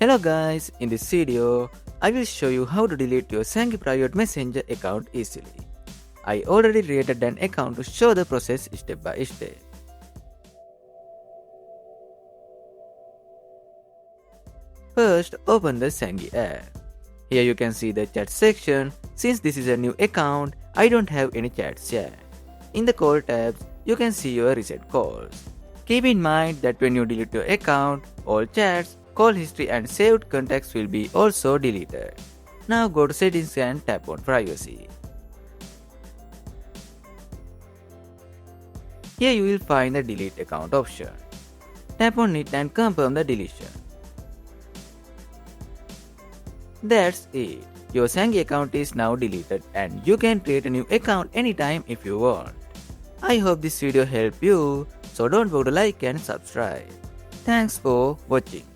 Hello guys, in this video, I will show you how to delete your Zangi Private Messenger account easily. I already created an account to show the process step by step. First, open the Zangi app. Here you can see the chat section. Since this is a new account, I don't have any chats yet. In the call tabs, you can see your recent calls. Keep in mind that when you delete your account, all chats, call history and saved contacts will be also deleted. Now go to settings and tap on privacy. Here you will find the delete account option. Tap on it and confirm the deletion. That's it. Your Zangi account is now deleted and you can create a new account anytime if you want. I hope this video helped you, so don't forget to like and subscribe. Thanks for watching.